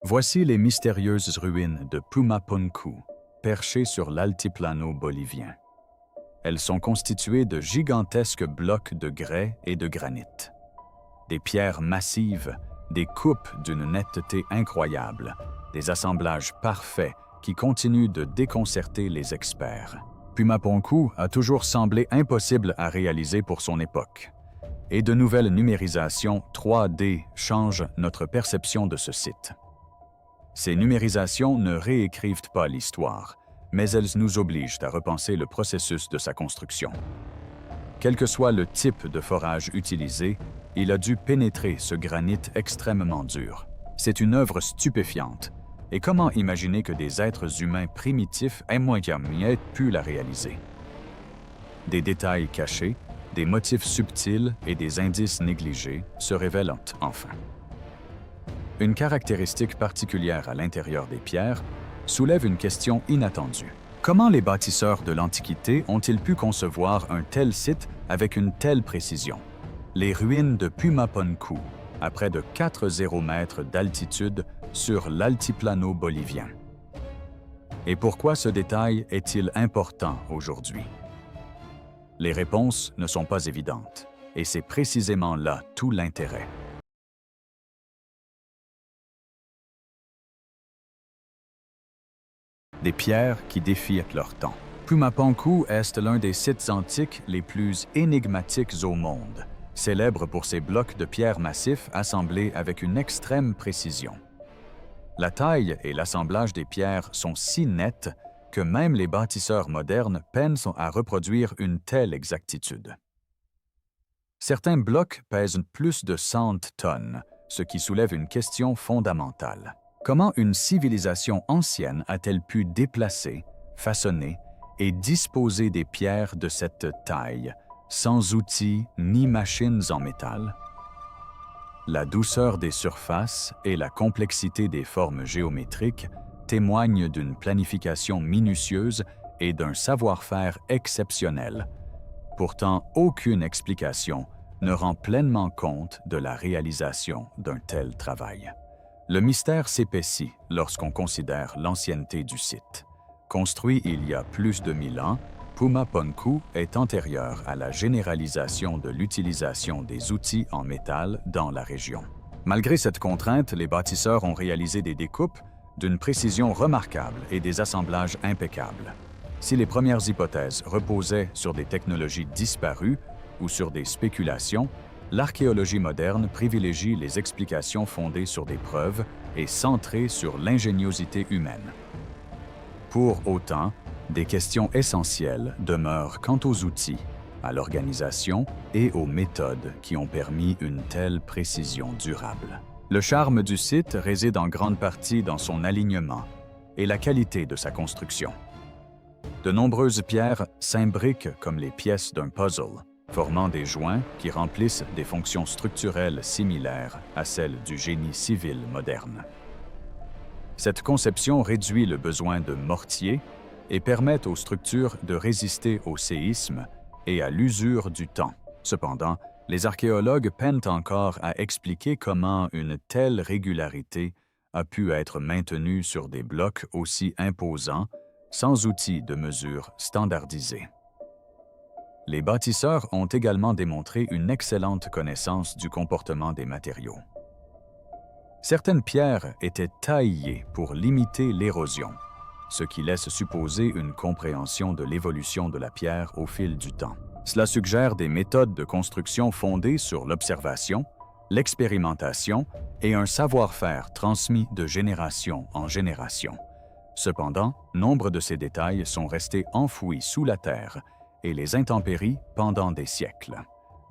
Voici les mystérieuses ruines de Pumapunku, perchées sur l'altiplano bolivien. Elles sont constituées de gigantesques blocs de grès et de granit. Des pierres massives, des coupes d'une netteté incroyable, des assemblages parfaits qui continuent de déconcerter les experts. Pumapunku a toujours semblé impossible à réaliser pour son époque. Et de nouvelles numérisations 3D changent notre perception de ce site. Ces numérisations ne réécrivent pas l'histoire, mais elles nous obligent à repenser le processus de sa construction. Quel que soit le type de forage utilisé, il a dû pénétrer ce granit extrêmement dur. C'est une œuvre stupéfiante. Et comment imaginer que des êtres humains primitifs aient pu la réaliser? Des détails cachés, des motifs subtils et des indices négligés se révèlent enfin. Une caractéristique particulière à l'intérieur des pierres soulève une question inattendue. Comment les bâtisseurs de l'Antiquité ont-ils pu concevoir un tel site avec une telle précision? Les ruines de Pumapunku, à près de 4,0 mètres d'altitude sur l'altiplano bolivien. Et pourquoi ce détail est-il important aujourd'hui? Les réponses ne sont pas évidentes, et c'est précisément là tout l'intérêt. Des pierres qui défient leur temps. Pumapunku est l'un des sites antiques les plus énigmatiques au monde, célèbre pour ses blocs de pierre massifs assemblés avec une extrême précision. La taille et l'assemblage des pierres sont si nets que même les bâtisseurs modernes peinent à reproduire une telle exactitude. Certains blocs pèsent plus de 100 tonnes, ce qui soulève une question fondamentale. Comment une civilisation ancienne a-t-elle pu déplacer, façonner et disposer des pierres de cette taille, sans outils ni machines en métal? La douceur des surfaces et la complexité des formes géométriques témoignent d'une planification minutieuse et d'un savoir-faire exceptionnel. Pourtant, aucune explication ne rend pleinement compte de la réalisation d'un tel travail. Le mystère s'épaissit lorsqu'on considère l'ancienneté du site. Construit il y a plus de 1000 ans, Pumapunku est antérieur à la généralisation de l'utilisation des outils en métal dans la région. Malgré cette contrainte, les bâtisseurs ont réalisé des découpes d'une précision remarquable et des assemblages impeccables. Si les premières hypothèses reposaient sur des technologies disparues ou sur des spéculations, l'archéologie moderne privilégie les explications fondées sur des preuves et centrées sur l'ingéniosité humaine. Pour autant, des questions essentielles demeurent quant aux outils, à l'organisation et aux méthodes qui ont permis une telle précision durable. Le charme du site réside en grande partie dans son alignement et la qualité de sa construction. De nombreuses pierres s'imbriquent comme les pièces d'un puzzle, formant des joints qui remplissent des fonctions structurelles similaires à celles du génie civil moderne. Cette conception réduit le besoin de mortier et permet aux structures de résister au séisme et à l'usure du temps. Cependant, les archéologues peinent encore à expliquer comment une telle régularité a pu être maintenue sur des blocs aussi imposants, sans outils de mesure standardisés. Les bâtisseurs ont également démontré une excellente connaissance du comportement des matériaux. Certaines pierres étaient taillées pour limiter l'érosion, ce qui laisse supposer une compréhension de l'évolution de la pierre au fil du temps. Cela suggère des méthodes de construction fondées sur l'observation, l'expérimentation et un savoir-faire transmis de génération en génération. Cependant, nombre de ces détails sont restés enfouis sous la terre et les intempéries pendant des siècles.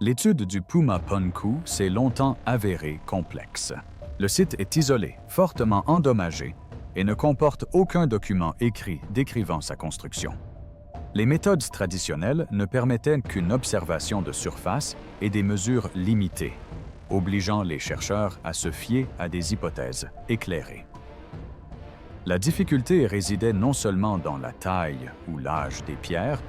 L'étude du Pumapunku s'est longtemps avérée complexe. Le site est isolé, fortement endommagé et ne comporte aucun document écrit décrivant sa construction. Les méthodes traditionnelles ne permettaient qu'une observation de surface et des mesures limitées, obligeant les chercheurs à se fier à des hypothèses éclairées. La difficulté résidait non seulement dans la taille ou l'âge des pierres,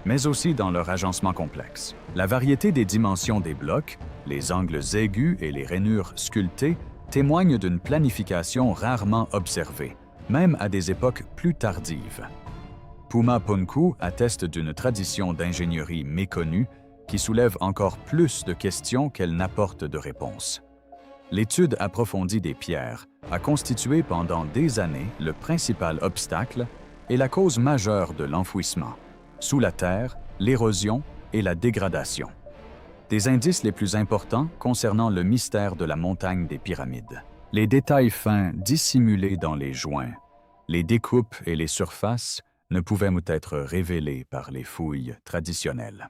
mais aussi dans leur agencement complexe. La variété des dimensions des blocs, les angles aigus et les rainures sculptées témoignent d'une planification rarement observée, même à des époques plus tardives. Puma Punku atteste d'une tradition d'ingénierie méconnue qui soulève encore plus de questions qu'elle n'apporte de réponses. L'étude approfondie des pierres a constitué pendant des années le principal obstacle et la cause majeure de l'enfouissement, sous la terre, l'érosion et la dégradation. Des indices les plus importants concernant le mystère de la montagne des pyramides. Les détails fins dissimulés dans les joints, les découpes et les surfaces ne pouvaient être révélés par les fouilles traditionnelles.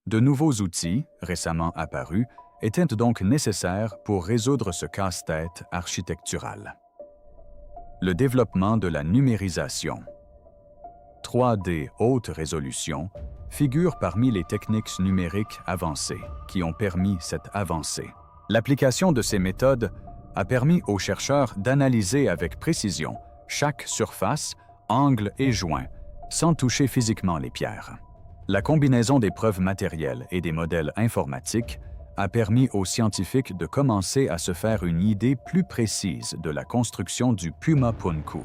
De nouveaux outils, récemment apparus, étaient donc nécessaires pour résoudre ce casse-tête architectural. Le développement de la numérisation. 3D haute résolution figure parmi les techniques numériques avancées qui ont permis cette avancée. L'application de ces méthodes a permis aux chercheurs d'analyser avec précision chaque surface, angle et joint, sans toucher physiquement les pierres. La combinaison des preuves matérielles et des modèles informatiques a permis aux scientifiques de commencer à se faire une idée plus précise de la construction du Puma Punku.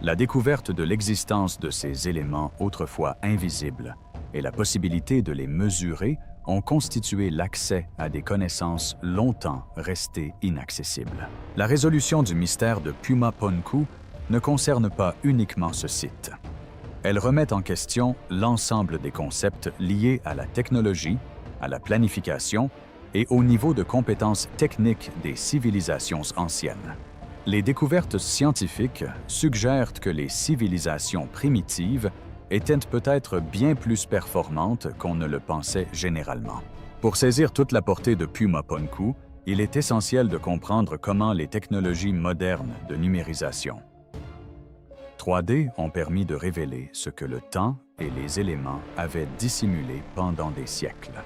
La découverte de l'existence de ces éléments autrefois invisibles et la possibilité de les mesurer ont constitué l'accès à des connaissances longtemps restées inaccessibles. La résolution du mystère de Puma Punku ne concerne pas uniquement ce site. Elle remet en question l'ensemble des concepts liés à la technologie, à la planification et au niveau de compétences techniques des civilisations anciennes. Les découvertes scientifiques suggèrent que les civilisations primitives étaient peut-être bien plus performantes qu'on ne le pensait généralement. Pour saisir toute la portée de Puma Punku, il est essentiel de comprendre comment les technologies modernes de numérisation 3D ont permis de révéler ce que le temps et les éléments avaient dissimulé pendant des siècles.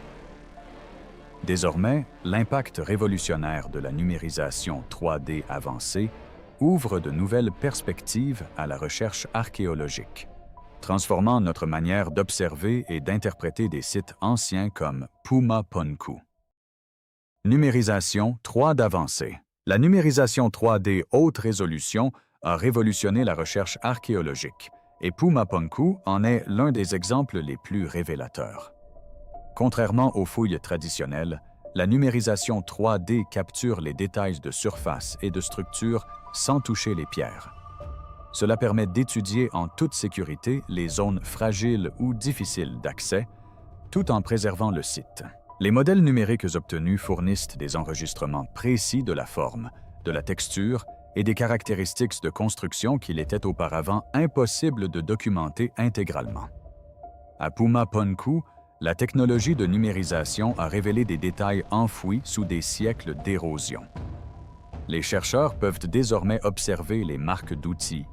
Désormais, l'impact révolutionnaire de la numérisation 3D avancée ouvre de nouvelles perspectives à la recherche archéologique, transformant notre manière d'observer et d'interpréter des sites anciens comme Puma Punku. Numérisation 3D avancée. La numérisation 3D haute résolution a révolutionné la recherche archéologique, et Puma Punku en est l'un des exemples les plus révélateurs. Contrairement aux fouilles traditionnelles, la numérisation 3D capture les détails de surface et de structure sans toucher les pierres. Cela permet d'étudier en toute sécurité les zones fragiles ou difficiles d'accès, tout en préservant le site. Les modèles numériques obtenus fournissent des enregistrements précis de la forme, de la texture et des caractéristiques de construction qu'il était auparavant impossible de documenter intégralement. À Puma Punku, la technologie de numérisation a révélé des détails enfouis sous des siècles d'érosion. Les chercheurs peuvent désormais observer les marques d'outils,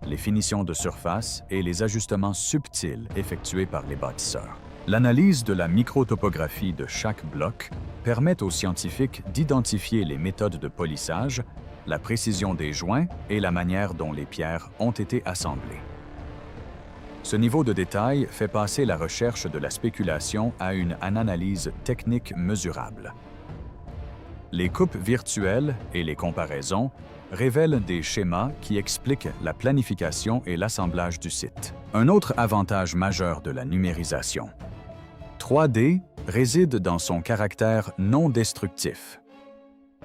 les finitions de surface et les ajustements subtils effectués par les bâtisseurs. L'analyse de la microtopographie de chaque bloc permet aux scientifiques d'identifier les méthodes de polissage, la précision des joints et la manière dont les pierres ont été assemblées. Ce niveau de détail fait passer la recherche de la spéculation à une analyse technique mesurable. Les coupes virtuelles et les comparaisons révèlent des schémas qui expliquent la planification et l'assemblage du site. Un autre avantage majeur de la numérisation 3D réside dans son caractère non destructif.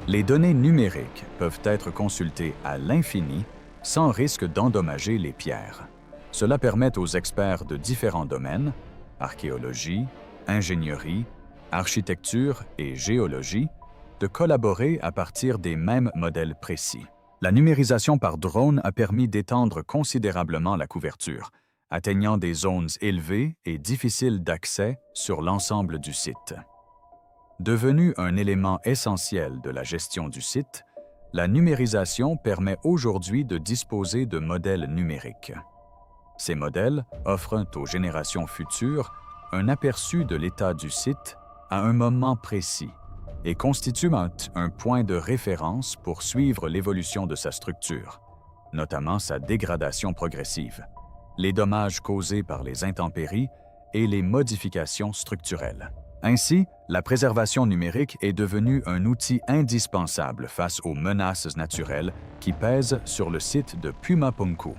Les données numériques peuvent être consultées à l'infini sans risque d'endommager les pierres. Cela permet aux experts de différents domaines, archéologie, ingénierie, architecture et géologie, de collaborer à partir des mêmes modèles précis. La numérisation par drone a permis d'étendre considérablement la couverture, atteignant des zones élevées et difficiles d'accès sur l'ensemble du site. Devenue un élément essentiel de la gestion du site, la numérisation permet aujourd'hui de disposer de modèles numériques. Ces modèles offrent aux générations futures un aperçu de l'état du site à un moment précis et constituent un point de référence pour suivre l'évolution de sa structure, notamment sa dégradation progressive, les dommages causés par les intempéries et les modifications structurelles. Ainsi, la préservation numérique est devenue un outil indispensable face aux menaces naturelles qui pèsent sur le site de Pumapunku.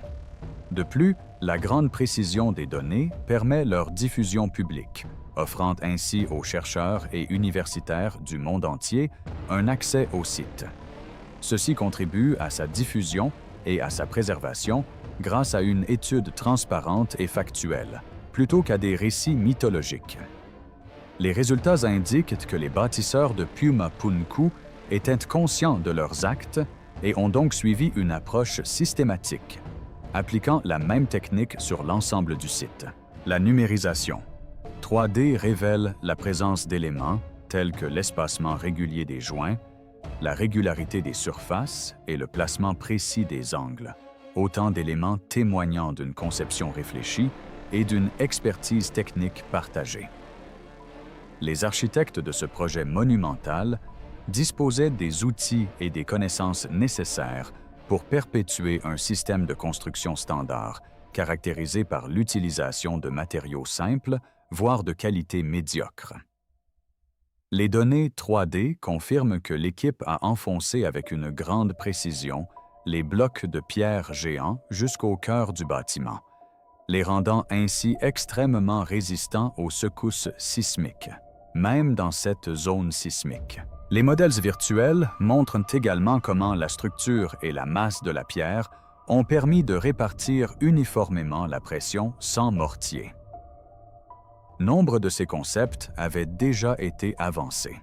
De plus, la grande précision des données permet leur diffusion publique, offrant ainsi aux chercheurs et universitaires du monde entier un accès au site. Ceci contribue à sa diffusion et à sa préservation grâce à une étude transparente et factuelle, plutôt qu'à des récits mythologiques. Les résultats indiquent que les bâtisseurs de Pumapunku étaient conscients de leurs actes et ont donc suivi une approche systématique, appliquant la même technique sur l'ensemble du site. La numérisation. 3D révèle la présence d'éléments tels que l'espacement régulier des joints, la régularité des surfaces et le placement précis des angles, autant d'éléments témoignant d'une conception réfléchie et d'une expertise technique partagée. Les architectes de ce projet monumental disposaient des outils et des connaissances nécessaires pour perpétuer un système de construction standard, caractérisé par l'utilisation de matériaux simples, voire de qualité médiocre. Les données 3D confirment que l'équipe a enfoncé avec une grande précision les blocs de pierre géants jusqu'au cœur du bâtiment, les rendant ainsi extrêmement résistants aux secousses sismiques, même dans cette zone sismique. Les modèles virtuels montrent également comment la structure et la masse de la pierre ont permis de répartir uniformément la pression sans mortier. Nombre de ces concepts avaient déjà été avancés.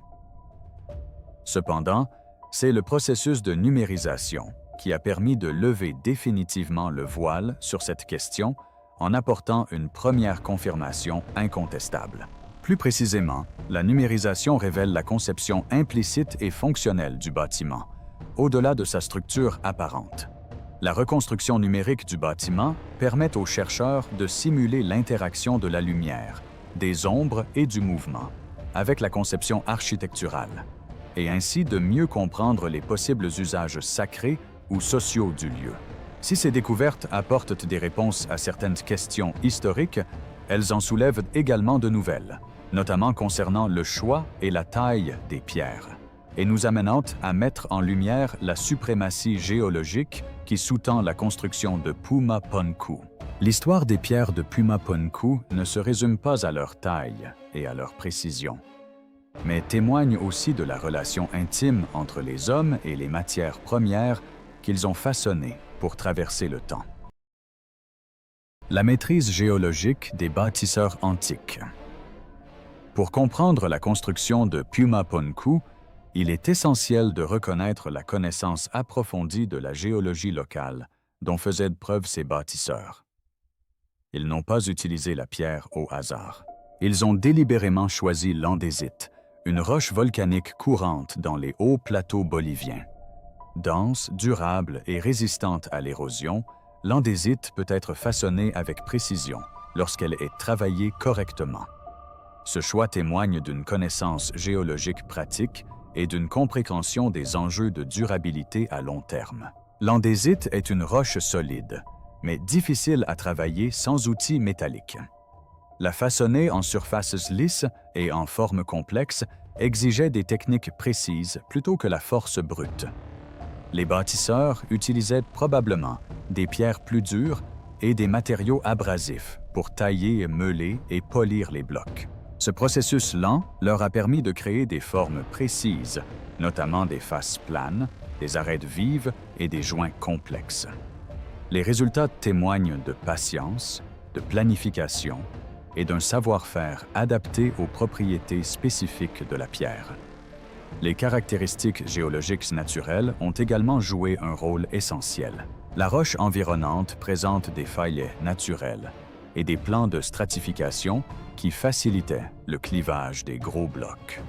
Cependant, c'est le processus de numérisation qui a permis de lever définitivement le voile sur cette question en apportant une première confirmation incontestable. Plus précisément, la numérisation révèle la conception implicite et fonctionnelle du bâtiment, au-delà de sa structure apparente. La reconstruction numérique du bâtiment permet aux chercheurs de simuler l'interaction de la lumière, des ombres et du mouvement, avec la conception architecturale, et ainsi de mieux comprendre les possibles usages sacrés ou sociaux du lieu. Si ces découvertes apportent des réponses à certaines questions historiques, elles en soulèvent également de nouvelles, notamment concernant le choix et la taille des pierres, et nous amenant à mettre en lumière la suprématie géologique qui sous-tend la construction de Pumapunku. L'histoire des pierres de Pumapunku ne se résume pas à leur taille et à leur précision, mais témoigne aussi de la relation intime entre les hommes et les matières premières qu'ils ont façonnées pour traverser le temps. La maîtrise géologique des bâtisseurs antiques. Pour comprendre la construction de Pumapunku, il est essentiel de reconnaître la connaissance approfondie de la géologie locale dont faisaient preuve ces bâtisseurs. Ils n'ont pas utilisé la pierre au hasard. Ils ont délibérément choisi l'andésite, une roche volcanique courante dans les hauts plateaux boliviens. Dense, durable et résistante à l'érosion, l'andésite peut être façonnée avec précision lorsqu'elle est travaillée correctement. Ce choix témoigne d'une connaissance géologique pratique et d'une compréhension des enjeux de durabilité à long terme. L'andésite est une roche solide, mais difficile à travailler sans outils métalliques. La façonner en surfaces lisses et en formes complexes exigeait des techniques précises plutôt que la force brute. Les bâtisseurs utilisaient probablement des pierres plus dures et des matériaux abrasifs pour tailler, meuler et polir les blocs. Ce processus lent leur a permis de créer des formes précises, notamment des faces planes, des arêtes vives et des joints complexes. Les résultats témoignent de patience, de planification et d'un savoir-faire adapté aux propriétés spécifiques de la pierre. Les caractéristiques géologiques naturelles ont également joué un rôle essentiel. La roche environnante présente des failles naturelles et des plans de stratification qui facilitaient le clivage des gros blocs.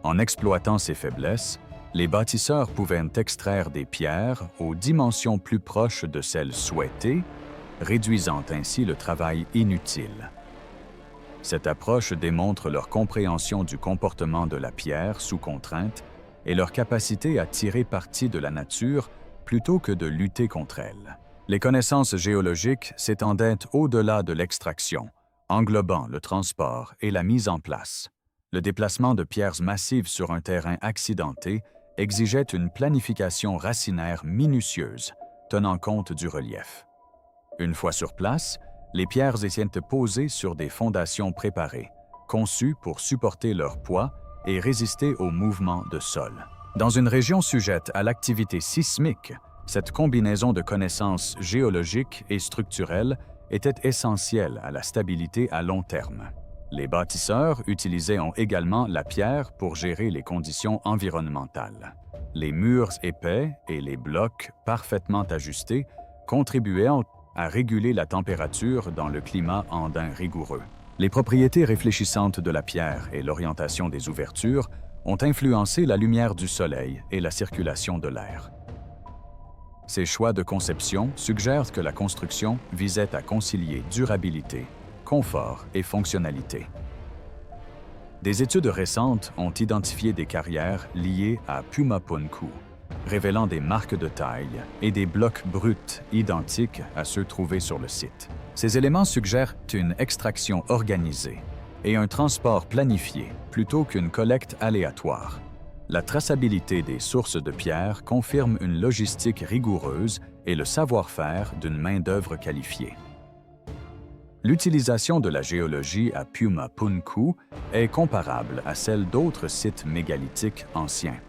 En exploitant ces faiblesses, les bâtisseurs pouvaient extraire des pierres aux dimensions plus proches de celles souhaitées, réduisant ainsi le travail inutile. Cette approche démontre leur compréhension du comportement de la pierre sous contrainte et leur capacité à tirer parti de la nature plutôt que de lutter contre elle. Les connaissances géologiques s'étendaient au-delà de l'extraction, englobant le transport et la mise en place. Le déplacement de pierres massives sur un terrain accidenté exigeait une planification racinaire minutieuse, tenant compte du relief. Une fois sur place, les pierres étaient posées sur des fondations préparées, conçues pour supporter leur poids et résister aux mouvements de sol. Dans une région sujette à l'activité sismique, cette combinaison de connaissances géologiques et structurelles était essentielle à la stabilité à long terme. Les bâtisseurs utilisaient également la pierre pour gérer les conditions environnementales. Les murs épais et les blocs parfaitement ajustés contribuaient à réguler la température dans le climat andin rigoureux. Les propriétés réfléchissantes de la pierre et l'orientation des ouvertures ont influencé la lumière du soleil et la circulation de l'air. Ces choix de conception suggèrent que la construction visait à concilier durabilité, confort et fonctionnalité. Des études récentes ont identifié des carrières liées à Pumapunku, révélant des marques de taille et des blocs bruts identiques à ceux trouvés sur le site. Ces éléments suggèrent une extraction organisée et un transport planifié plutôt qu'une collecte aléatoire. La traçabilité des sources de pierre confirme une logistique rigoureuse et le savoir-faire d'une main-d'œuvre qualifiée. L'utilisation de la géologie à Pumapunku est comparable à celle d'autres sites mégalithiques anciens,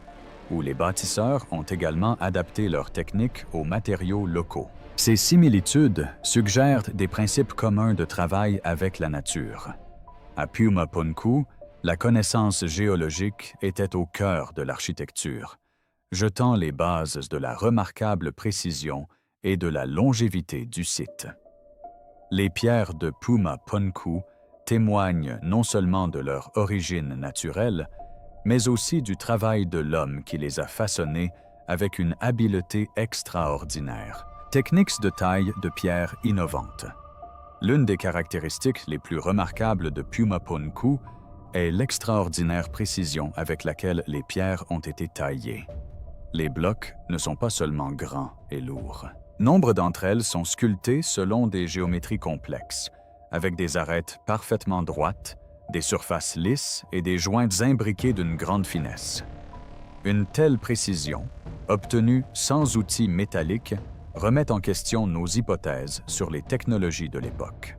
où les bâtisseurs ont également adapté leurs techniques aux matériaux locaux. Ces similitudes suggèrent des principes communs de travail avec la nature. À Pumapunku, la connaissance géologique était au cœur de l'architecture, jetant les bases de la remarquable précision et de la longévité du site. Les pierres de Pumapunku témoignent non seulement de leur origine naturelle, mais aussi du travail de l'homme qui les a façonnées avec une habileté extraordinaire. Techniques de taille de pierre innovantes. L'une des caractéristiques les plus remarquables de Pumapunku est l'extraordinaire précision avec laquelle les pierres ont été taillées. Les blocs ne sont pas seulement grands et lourds. Nombre d'entre elles sont sculptées selon des géométries complexes, avec des arêtes parfaitement droites, des surfaces lisses et des joints imbriqués d'une grande finesse. Une telle précision, obtenue sans outils métalliques, remet en question nos hypothèses sur les technologies de l'époque.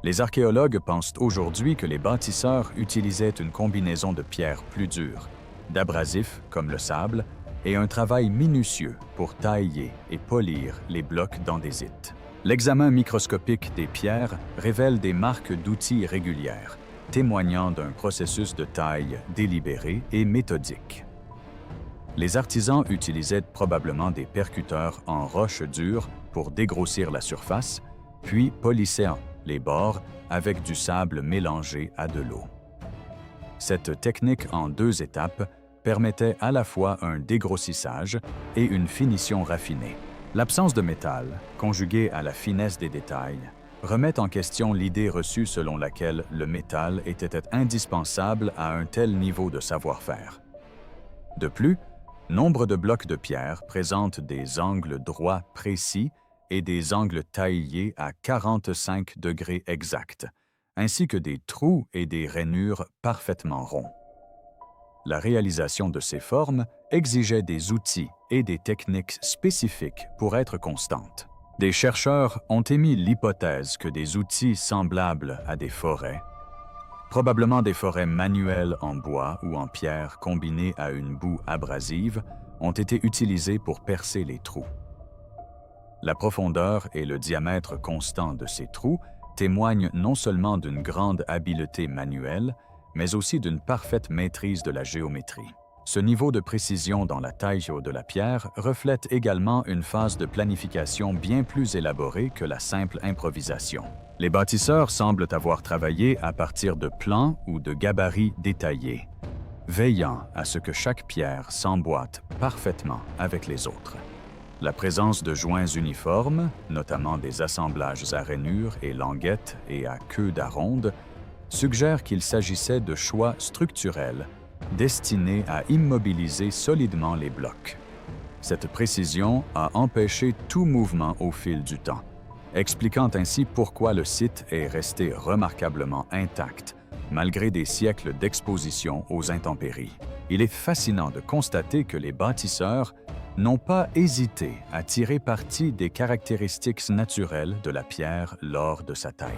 Les archéologues pensent aujourd'hui que les bâtisseurs utilisaient une combinaison de pierres plus dures, d'abrasifs comme le sable, et un travail minutieux pour tailler et polir les blocs d'andésite. L'examen microscopique des pierres révèle des marques d'outils régulières, témoignant d'un processus de taille délibéré et méthodique. Les artisans utilisaient probablement des percuteurs en roche dure pour dégrossir la surface, puis polissaient les bords avec du sable mélangé à de l'eau. Cette technique en 2 étapes permettait à la fois un dégrossissage et une finition raffinée. L'absence de métal, conjuguée à la finesse des détails, remet en question l'idée reçue selon laquelle le métal était indispensable à un tel niveau de savoir-faire. De plus, nombre de blocs de pierre présentent des angles droits précis et des angles taillés à 45 degrés exacts, ainsi que des trous et des rainures parfaitement ronds. La réalisation de ces formes exigeait des outils et des techniques spécifiques pour être constantes. Des chercheurs ont émis l'hypothèse que des outils semblables à des forêts, probablement des forêts manuelles en bois ou en pierre combinées à une boue abrasive, ont été utilisés pour percer les trous. La profondeur et le diamètre constant de ces trous témoignent non seulement d'une grande habileté manuelle, mais aussi d'une parfaite maîtrise de la géométrie. Ce niveau de précision dans la taille de la pierre reflète également une phase de planification bien plus élaborée que la simple improvisation. Les bâtisseurs semblent avoir travaillé à partir de plans ou de gabarits détaillés, veillant à ce que chaque pierre s'emboîte parfaitement avec les autres. La présence de joints uniformes, notamment des assemblages à rainures et languettes et à queue d'aronde, suggère qu'il s'agissait de choix structurels destinés à immobiliser solidement les blocs. Cette précision a empêché tout mouvement au fil du temps, expliquant ainsi pourquoi le site est resté remarquablement intact malgré des siècles d'exposition aux intempéries. Il est fascinant de constater que les bâtisseurs n'ont pas hésité à tirer parti des caractéristiques naturelles de la pierre lors de sa taille.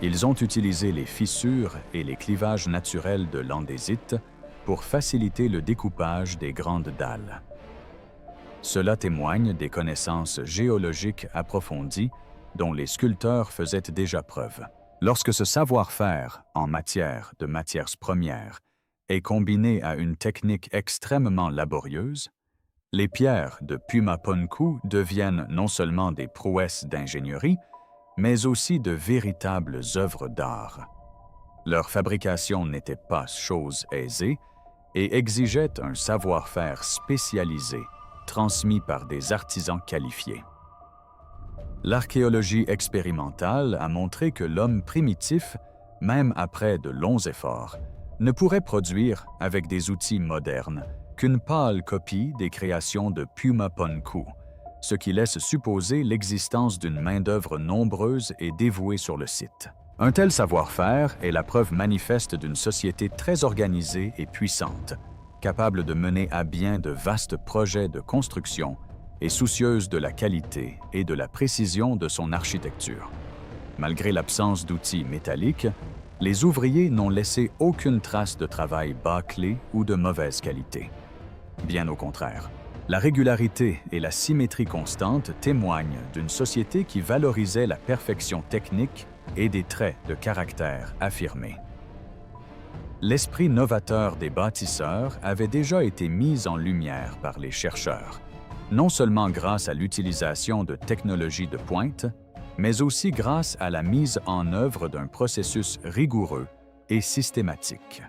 Ils ont utilisé les fissures et les clivages naturels de l'andésite pour faciliter le découpage des grandes dalles. Cela témoigne des connaissances géologiques approfondies dont les sculpteurs faisaient déjà preuve. Lorsque ce savoir-faire en matière de matières premières est combiné à une technique extrêmement laborieuse, les pierres de Pumapunku deviennent non seulement des prouesses d'ingénierie, mais aussi de véritables œuvres d'art. Leur fabrication n'était pas chose aisée et exigeait un savoir-faire spécialisé, transmis par des artisans qualifiés. L'archéologie expérimentale a montré que l'homme primitif, même après de longs efforts, ne pourrait produire, avec des outils modernes, qu'une pâle copie des créations de Pumapunku, ce qui laisse supposer l'existence d'une main-d'œuvre nombreuse et dévouée sur le site. Un tel savoir-faire est la preuve manifeste d'une société très organisée et puissante, capable de mener à bien de vastes projets de construction et soucieuse de la qualité et de la précision de son architecture. Malgré l'absence d'outils métalliques, les ouvriers n'ont laissé aucune trace de travail bâclé ou de mauvaise qualité. Bien au contraire, la régularité et la symétrie constante témoignent d'une société qui valorisait la perfection technique et des traits de caractère affirmés. L'esprit novateur des bâtisseurs avait déjà été mis en lumière par les chercheurs, non seulement grâce à l'utilisation de technologies de pointe, mais aussi grâce à la mise en œuvre d'un processus rigoureux et systématique.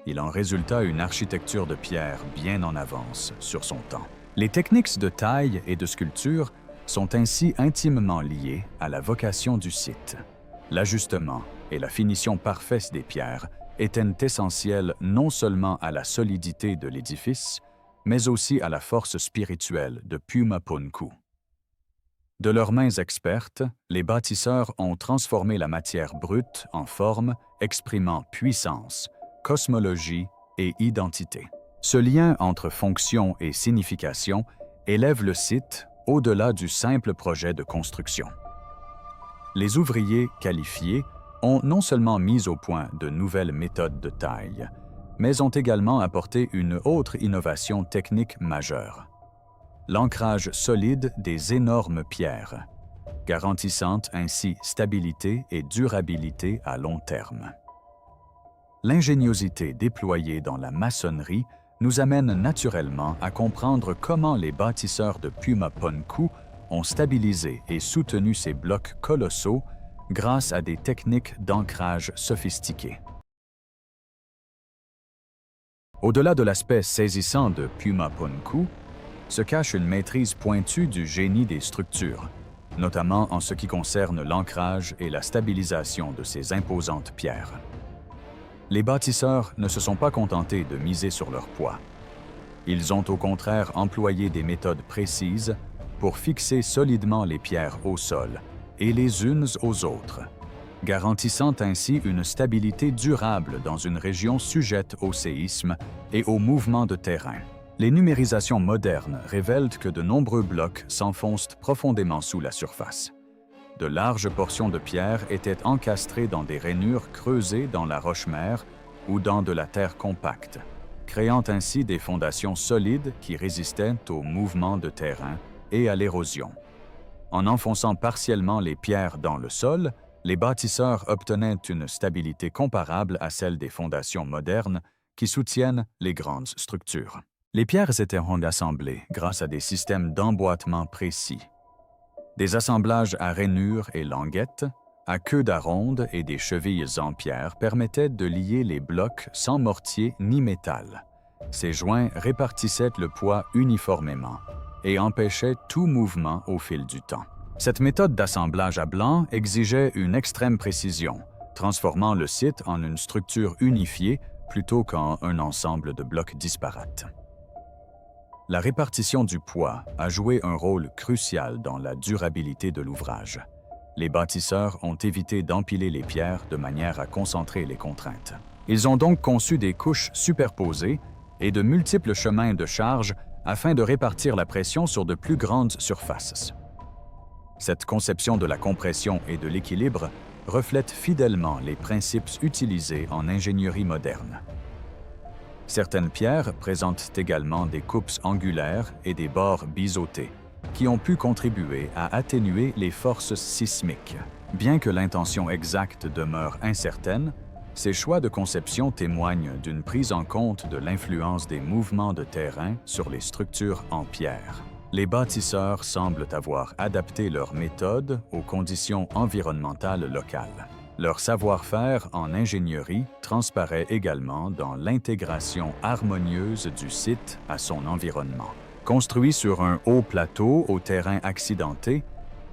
Il en résulta une architecture de pierre bien en avance sur son temps. Les techniques de taille et de sculpture sont ainsi intimement liées à la vocation du site. L'ajustement et la finition parfaite des pierres étaient essentiels non seulement à la solidité de l'édifice, mais aussi à la force spirituelle de Pumapunku. De leurs mains expertes, les bâtisseurs ont transformé la matière brute en forme exprimant puissance, cosmologie et identité. Ce lien entre fonction et signification élève le site au-delà du simple projet de construction. Les ouvriers qualifiés ont non seulement mis au point de nouvelles méthodes de taille, mais ont également apporté une autre innovation technique majeure: l'ancrage solide des énormes pierres, garantissant ainsi stabilité et durabilité à long terme. L'ingéniosité déployée dans la maçonnerie nous amène naturellement à comprendre comment les bâtisseurs de Pumapunku ont stabilisé et soutenu ces blocs colossaux grâce à des techniques d'ancrage sophistiquées. Au-delà de l'aspect saisissant de Pumapunku, se cache une maîtrise pointue du génie des structures, notamment en ce qui concerne l'ancrage et la stabilisation de ces imposantes pierres. Les bâtisseurs ne se sont pas contentés de miser sur leur poids. Ils ont au contraire employé des méthodes précises pour fixer solidement les pierres au sol et les unes aux autres, garantissant ainsi une stabilité durable dans une région sujette au séisme et aux mouvements de terrain. Les numérisations modernes révèlent que de nombreux blocs s'enfoncent profondément sous la surface. De larges portions de pierre étaient encastrées dans des rainures creusées dans la roche-mère ou dans de la terre compacte, créant ainsi des fondations solides qui résistaient aux mouvements de terrain et à l'érosion. En enfonçant partiellement les pierres dans le sol, les bâtisseurs obtenaient une stabilité comparable à celle des fondations modernes qui soutiennent les grandes structures. Les pierres étaient assemblées grâce à des systèmes d'emboîtement précis. Des assemblages à rainures et languettes, à queue d'aronde et des chevilles en pierre permettaient de lier les blocs sans mortier ni métal. Ces joints répartissaient le poids uniformément et empêchaient tout mouvement au fil du temps. Cette méthode d'assemblage à blanc exigeait une extrême précision, transformant le site en une structure unifiée plutôt qu'en un ensemble de blocs disparates. La répartition du poids a joué un rôle crucial dans la durabilité de l'ouvrage. Les bâtisseurs ont évité d'empiler les pierres de manière à concentrer les contraintes. Ils ont donc conçu des couches superposées et de multiples chemins de charge afin de répartir la pression sur de plus grandes surfaces. Cette conception de la compression et de l'équilibre reflète fidèlement les principes utilisés en ingénierie moderne. Certaines pierres présentent également des coupes angulaires et des bords biseautés, qui ont pu contribuer à atténuer les forces sismiques. Bien que l'intention exacte demeure incertaine, ces choix de conception témoignent d'une prise en compte de l'influence des mouvements de terrain sur les structures en pierre. Les bâtisseurs semblent avoir adapté leurs méthodes aux conditions environnementales locales. Leur savoir-faire en ingénierie transparaît également dans l'intégration harmonieuse du site à son environnement. Construit sur un haut plateau au terrain accidenté,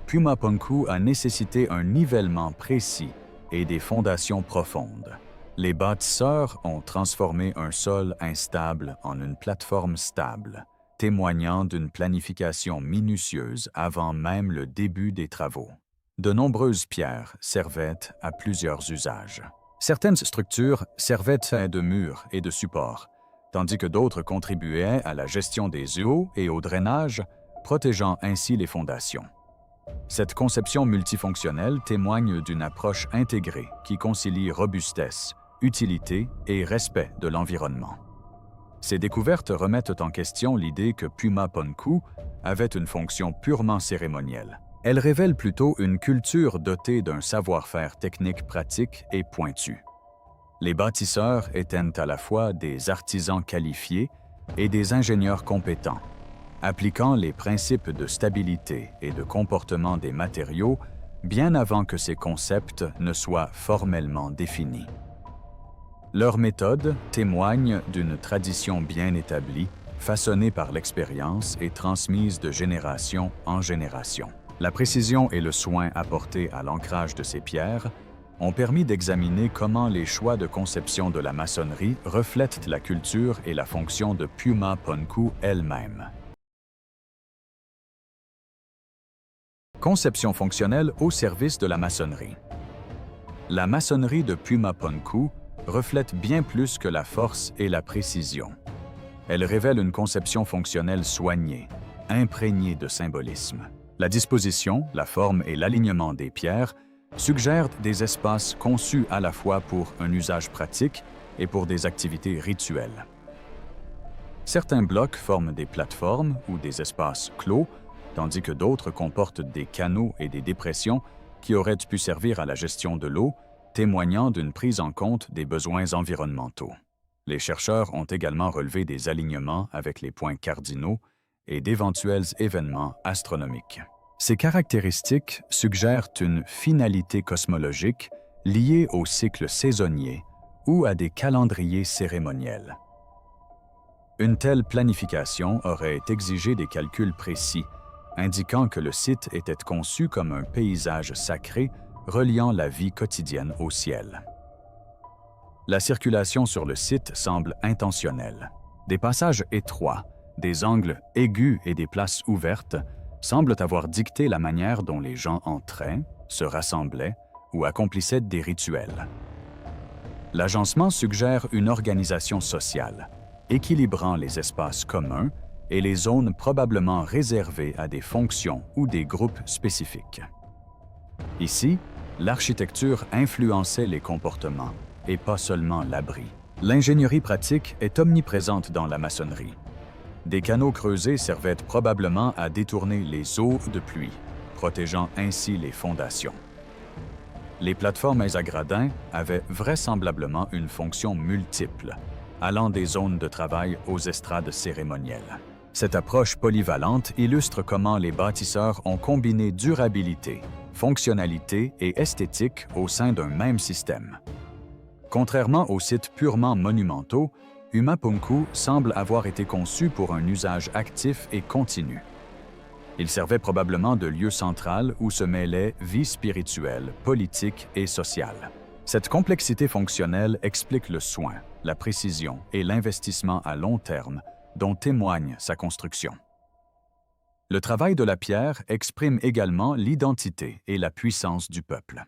Pumapunku a nécessité un nivellement précis et des fondations profondes. Les bâtisseurs ont transformé un sol instable en une plateforme stable, témoignant d'une planification minutieuse avant même le début des travaux. De nombreuses pierres servaient à plusieurs usages. Certaines structures servaient de murs et de supports, tandis que d'autres contribuaient à la gestion des eaux et au drainage, protégeant ainsi les fondations. Cette conception multifonctionnelle témoigne d'une approche intégrée qui concilie robustesse, utilité et respect de l'environnement. Ces découvertes remettent en question l'idée que Pumapunku avait une fonction purement cérémonielle. Elles révèlent plutôt une culture dotée d'un savoir-faire technique pratique et pointu. Les bâtisseurs étaient à la fois des artisans qualifiés et des ingénieurs compétents, appliquant les principes de stabilité et de comportement des matériaux bien avant que ces concepts ne soient formellement définis. Leurs méthodes témoignent d'une tradition bien établie, façonnée par l'expérience et transmise de génération en génération. La précision et le soin apportés à l'ancrage de ces pierres ont permis d'examiner comment les choix de conception de la maçonnerie reflètent la culture et la fonction de Pumapunku elle-même. Conception fonctionnelle au service de la maçonnerie. La maçonnerie de Pumapunku reflète bien plus que la force et la précision. Elle révèle une conception fonctionnelle soignée, imprégnée de symbolisme. La disposition, la forme et l'alignement des pierres suggèrent des espaces conçus à la fois pour un usage pratique et pour des activités rituelles. Certains blocs forment des plateformes ou des espaces clos, tandis que d'autres comportent des canaux et des dépressions qui auraient pu servir à la gestion de l'eau, témoignant d'une prise en compte des besoins environnementaux. Les chercheurs ont également relevé des alignements avec les points cardinaux et d'éventuels événements astronomiques. Ces caractéristiques suggèrent une finalité cosmologique liée aux cycles saisonniers ou à des calendriers cérémoniels. Une telle planification aurait exigé des calculs précis, indiquant que le site était conçu comme un paysage sacré reliant la vie quotidienne au ciel. La circulation sur le site semble intentionnelle. Des passages étroits, des angles aigus et des places ouvertes semblent avoir dicté la manière dont les gens entraient, se rassemblaient ou accomplissaient des rituels. L'agencement suggère une organisation sociale, équilibrant les espaces communs et les zones probablement réservées à des fonctions ou des groupes spécifiques. Ici, l'architecture influençait les comportements et pas seulement l'abri. L'ingénierie pratique est omniprésente dans la maçonnerie. Des canaux creusés servaient probablement à détourner les eaux de pluie, protégeant ainsi les fondations. Les plateformes à gradins avaient vraisemblablement une fonction multiple, allant des zones de travail aux estrades cérémonielles. Cette approche polyvalente illustre comment les bâtisseurs ont combiné durabilité, fonctionnalité et esthétique au sein d'un même système. Contrairement aux sites purement monumentaux, Pumapunku semble avoir été conçu pour un usage actif et continu. Il servait probablement de lieu central où se mêlaient vie spirituelle, politique et sociale. Cette complexité fonctionnelle explique le soin, la précision et l'investissement à long terme dont témoigne sa construction. Le travail de la pierre exprime également l'identité et la puissance du peuple.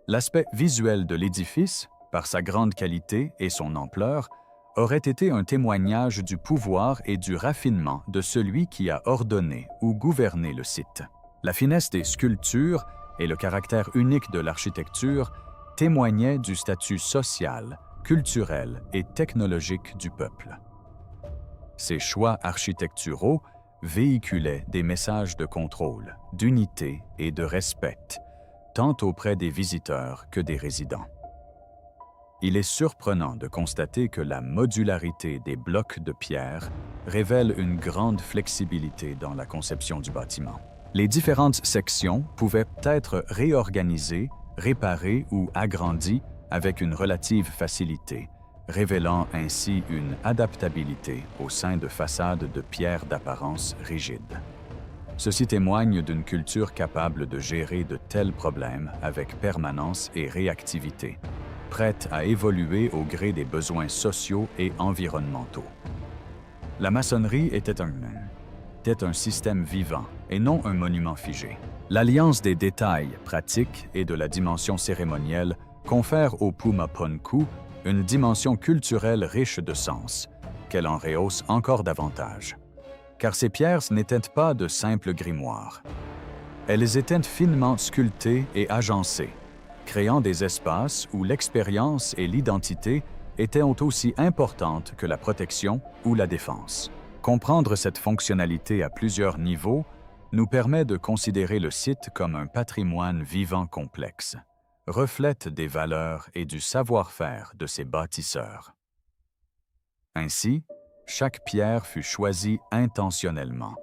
L'aspect visuel de l'édifice, par sa grande qualité et son ampleur, aurait été un témoignage du pouvoir et du raffinement de celui qui a ordonné ou gouverné le site. La finesse des sculptures et le caractère unique de l'architecture témoignaient du statut social, culturel et technologique du peuple. Ces choix architecturaux véhiculaient des messages de contrôle, d'unité et de respect, tant auprès des visiteurs que des résidents. Il est surprenant de constater que la modularité des blocs de pierre révèle une grande flexibilité dans la conception du bâtiment. Les différentes sections pouvaient être réorganisées, réparées ou agrandies avec une relative facilité, révélant ainsi une adaptabilité au sein de façades de pierre d'apparence rigide. Ceci témoigne d'une culture capable de gérer de tels problèmes avec permanence et réactivité, prête à évoluer au gré des besoins sociaux et environnementaux. La maçonnerie était un système vivant et non un monument figé. L'alliance des détails pratiques et de la dimension cérémonielle confère au Puma Punku une dimension culturelle riche de sens, qu'elle en rehausse encore davantage. Car ces pierres n'étaient pas de simples grimoires. Elles étaient finement sculptées et agencées, créant des espaces où l'expérience et l'identité étaient aussi importantes que la protection ou la défense. Comprendre cette fonctionnalité à plusieurs niveaux nous permet de considérer le site comme un patrimoine vivant complexe, reflète des valeurs et du savoir-faire de ses bâtisseurs. Ainsi, chaque pierre fut choisie intentionnellement,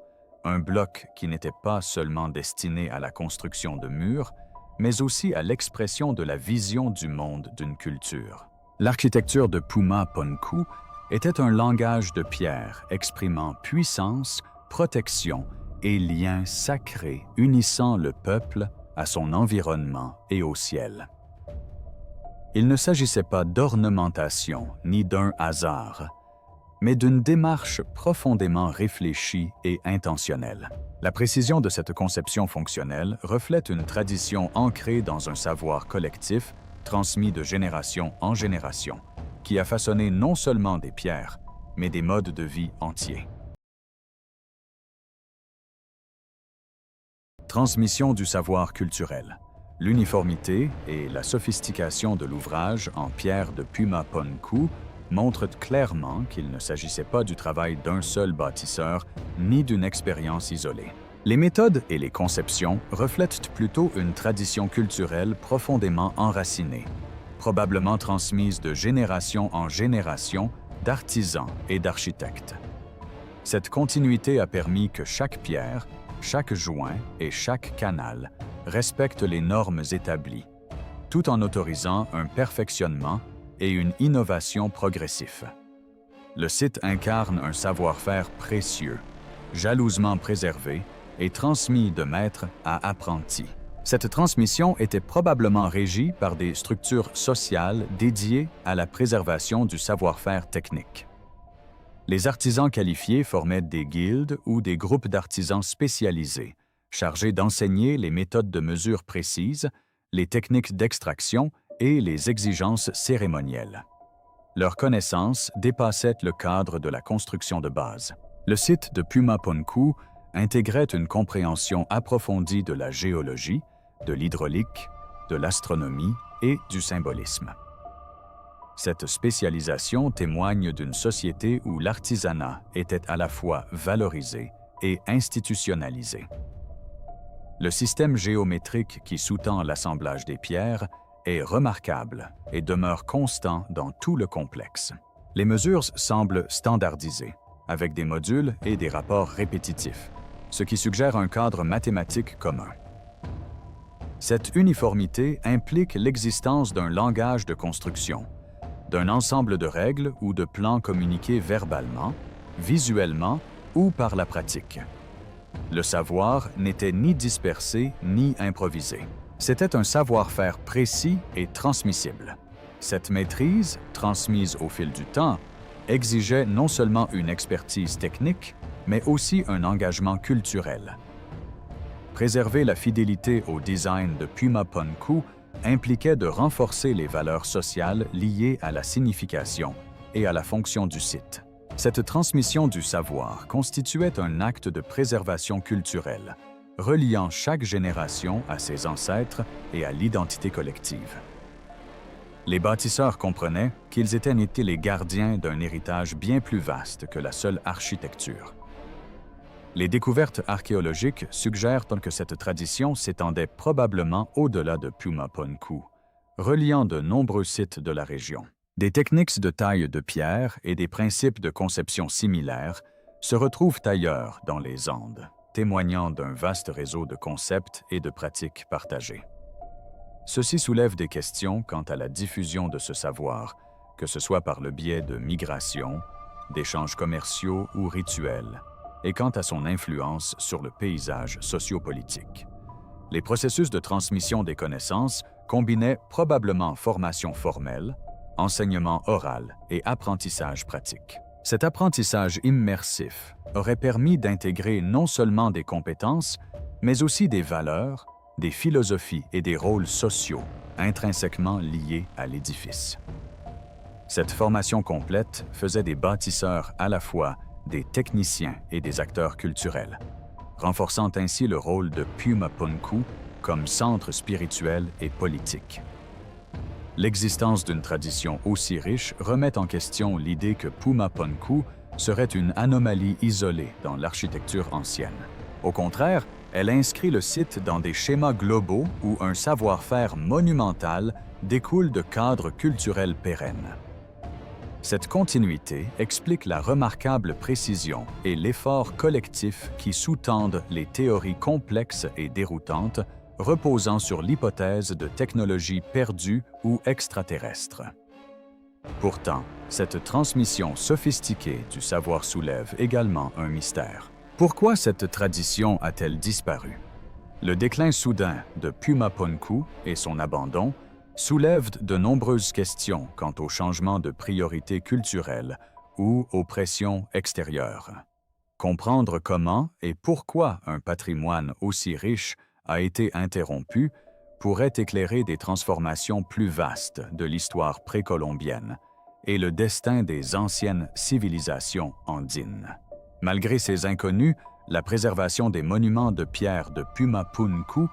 un bloc qui n'était pas seulement destiné à la construction de murs, mais aussi à l'expression de la vision du monde d'une culture. L'architecture de Puma Punku était un langage de pierre exprimant puissance, protection et lien sacré unissant le peuple à son environnement et au ciel. Il ne s'agissait pas d'ornementation ni d'un hasard, mais d'une démarche profondément réfléchie et intentionnelle. La précision de cette conception fonctionnelle reflète une tradition ancrée dans un savoir collectif transmis de génération en génération, qui a façonné non seulement des pierres, mais des modes de vie entiers. Transmission du savoir culturel. L'uniformité et la sophistication de l'ouvrage en pierre de Puma Punku montrent clairement qu'il ne s'agissait pas du travail d'un seul bâtisseur ni d'une expérience isolée. Les méthodes et les conceptions reflètent plutôt une tradition culturelle profondément enracinée, probablement transmise de génération en génération d'artisans et d'architectes. Cette continuité a permis que chaque pierre, chaque joint et chaque canal respectent les normes établies, tout en autorisant un perfectionnement et une innovation progressif. Le site incarne un savoir-faire précieux, jalousement préservé et transmis de maître à apprenti. Cette transmission était probablement régie par des structures sociales dédiées à la préservation du savoir-faire technique. Les artisans qualifiés formaient des guildes ou des groupes d'artisans spécialisés, chargés d'enseigner les méthodes de mesure précises, les techniques d'extraction et les exigences cérémonielles. Leurs connaissances dépassaient le cadre de la construction de base. Le site de Puma Punku intégrait une compréhension approfondie de la géologie, de l'hydraulique, de l'astronomie et du symbolisme. Cette spécialisation témoigne d'une société où l'artisanat était à la fois valorisé et institutionnalisé. Le système géométrique qui sous-tend l'assemblage des pierres est remarquable et demeure constant dans tout le complexe. Les mesures semblent standardisées, avec des modules et des rapports répétitifs, ce qui suggère un cadre mathématique commun. Cette uniformité implique l'existence d'un langage de construction, d'un ensemble de règles ou de plans communiqués verbalement, visuellement ou par la pratique. Le savoir n'était ni dispersé ni improvisé. C'était un savoir-faire précis et transmissible. Cette maîtrise, transmise au fil du temps, exigeait non seulement une expertise technique, mais aussi un engagement culturel. Préserver la fidélité au design de Pumapunku impliquait de renforcer les valeurs sociales liées à la signification et à la fonction du site. Cette transmission du savoir constituait un acte de préservation culturelle, reliant chaque génération à ses ancêtres et à l'identité collective. Les bâtisseurs comprenaient qu'ils étaient les gardiens d'un héritage bien plus vaste que la seule architecture. Les découvertes archéologiques suggèrent que cette tradition s'étendait probablement au-delà de Pumapunku, reliant de nombreux sites de la région. Des techniques de taille de pierre et des principes de conception similaires se retrouvent ailleurs dans les Andes, témoignant d'un vaste réseau de concepts et de pratiques partagées. Ceci soulève des questions quant à la diffusion de ce savoir, que ce soit par le biais de migrations, d'échanges commerciaux ou rituels, et quant à son influence sur le paysage sociopolitique. Les processus de transmission des connaissances combinaient probablement formation formelle, enseignement oral et apprentissage pratique. Cet apprentissage immersif aurait permis d'intégrer non seulement des compétences, mais aussi des valeurs, des philosophies et des rôles sociaux intrinsèquement liés à l'édifice. Cette formation complète faisait des bâtisseurs à la fois des techniciens et des acteurs culturels, renforçant ainsi le rôle de Pumapunku comme centre spirituel et politique. L'existence d'une tradition aussi riche remet en question l'idée que Pumapunku serait une anomalie isolée dans l'architecture ancienne. Au contraire, elle inscrit le site dans des schémas globaux où un savoir-faire monumental découle de cadres culturels pérennes. Cette continuité explique la remarquable précision et l'effort collectif qui sous-tendent les théories complexes et déroutantes reposant sur l'hypothèse de technologies perdues ou extraterrestres. Pourtant, cette transmission sophistiquée du savoir soulève également un mystère. Pourquoi cette tradition a-t-elle disparu? Le déclin soudain de Pumapunku et son abandon soulèvent de nombreuses questions quant au changement de priorités culturelles ou aux pressions extérieures. Comprendre comment et pourquoi un patrimoine aussi riche a été interrompu pourrait éclairer des transformations plus vastes de l'histoire précolombienne et le destin des anciennes civilisations andines. Malgré ces inconnus, la préservation des monuments de pierre de Pumapunku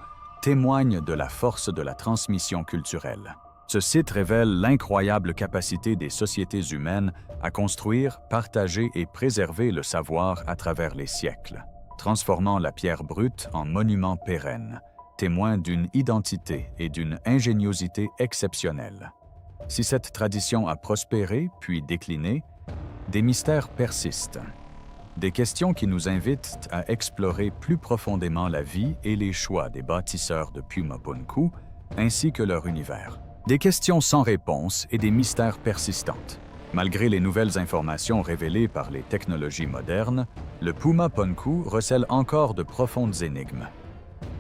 témoigne de la force de la transmission culturelle. Ce site révèle l'incroyable capacité des sociétés humaines à construire, partager et préserver le savoir à travers les siècles, transformant la pierre brute en monument pérenne, témoin d'une identité et d'une ingéniosité exceptionnelles. Si cette tradition a prospéré puis décliné, des mystères persistent. Des questions qui nous invitent à explorer plus profondément la vie et les choix des bâtisseurs de Pumapunku, ainsi que leur univers. Des questions sans réponse et des mystères persistants. Malgré les nouvelles informations révélées par les technologies modernes, le Pumapunku recèle encore de profondes énigmes.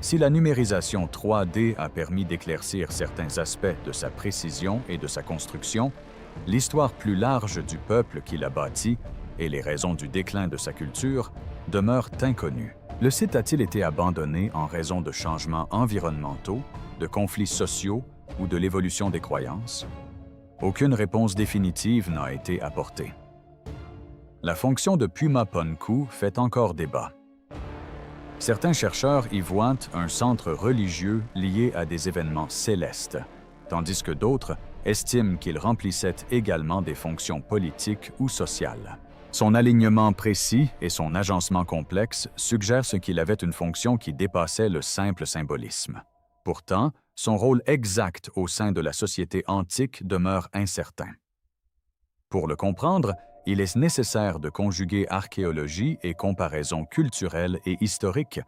Si la numérisation 3D a permis d'éclaircir certains aspects de sa précision et de sa construction, l'histoire plus large du peuple qui l'a bâti et les raisons du déclin de sa culture demeurent inconnues. Le site a-t-il été abandonné en raison de changements environnementaux, de conflits sociaux ou de l'évolution des croyances? Aucune réponse définitive n'a été apportée. La fonction de Pumapunku fait encore débat. Certains chercheurs y voient un centre religieux lié à des événements célestes, tandis que d'autres estiment qu'il remplissait également des fonctions politiques ou sociales. Son alignement précis et son agencement complexe suggèrent qu'il avait une fonction qui dépassait le simple symbolisme. Pourtant, son rôle exact au sein de la société antique demeure incertain. Pour le comprendre, il est nécessaire de conjuguer archéologie et comparaison culturelle et historique,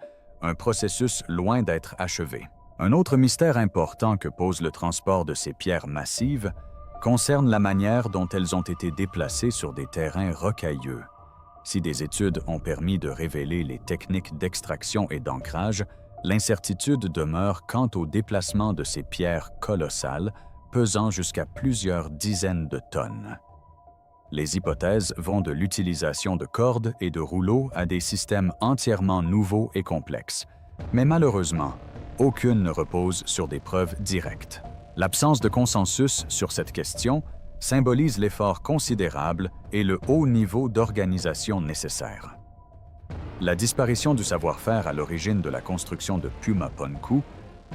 un processus loin d'être achevé. Un autre mystère important que pose le transport de ces pierres massives concerne la manière dont elles ont été déplacées sur des terrains rocailleux. Si des études ont permis de révéler les techniques d'extraction et d'ancrage, l'incertitude demeure quant au déplacement de ces pierres colossales, pesant jusqu'à plusieurs dizaines de tonnes. Les hypothèses vont de l'utilisation de cordes et de rouleaux à des systèmes entièrement nouveaux et complexes. Mais malheureusement, aucune ne repose sur des preuves directes. L'absence de consensus sur cette question symbolise l'effort considérable et le haut niveau d'organisation nécessaire. La disparition du savoir-faire à l'origine de la construction de Pumapunku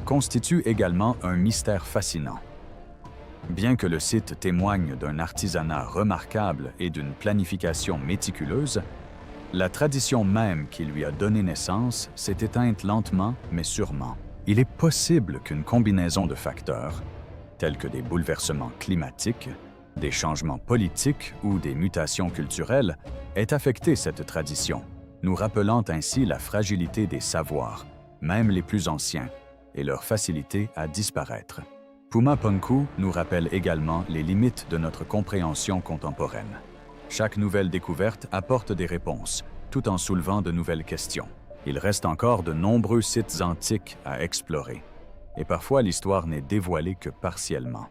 constitue également un mystère fascinant. Bien que le site témoigne d'un artisanat remarquable et d'une planification méticuleuse, la tradition même qui lui a donné naissance s'est éteinte lentement mais sûrement. Il est possible qu'une combinaison de facteurs, tels que des bouleversements climatiques, des changements politiques ou des mutations culturelles, ait affecté cette tradition, nous rappelant ainsi la fragilité des savoirs, même les plus anciens, et leur facilité à disparaître. Pumapunku nous rappelle également les limites de notre compréhension contemporaine. Chaque nouvelle découverte apporte des réponses, tout en soulevant de nouvelles questions. Il reste encore de nombreux sites antiques à explorer, et parfois l'histoire n'est dévoilée que partiellement.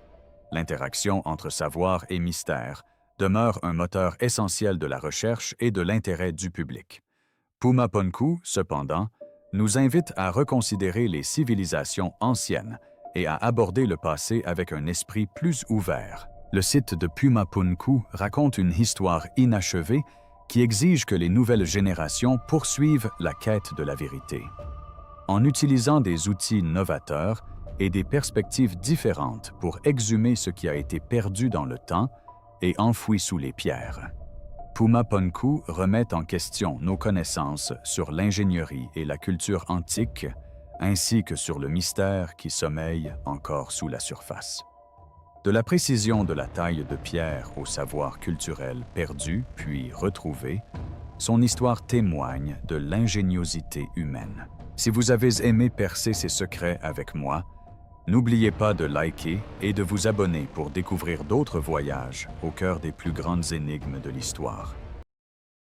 L'interaction entre savoir et mystère demeure un moteur essentiel de la recherche et de l'intérêt du public. Pumapunku, cependant, nous invite à reconsidérer les civilisations anciennes et à aborder le passé avec un esprit plus ouvert. Le site de Pumapunku raconte une histoire inachevée qui exige que les nouvelles générations poursuivent la quête de la vérité. En utilisant des outils novateurs et des perspectives différentes pour exhumer ce qui a été perdu dans le temps et enfoui sous les pierres. Pumapunku remet en question nos connaissances sur l'ingénierie et la culture antique, ainsi que sur le mystère qui sommeille encore sous la surface. De la précision de la taille de pierre au savoir culturel perdu puis retrouvé, son histoire témoigne de l'ingéniosité humaine. Si vous avez aimé percer ces secrets avec moi, n'oubliez pas de liker et de vous abonner pour découvrir d'autres voyages au cœur des plus grandes énigmes de l'histoire.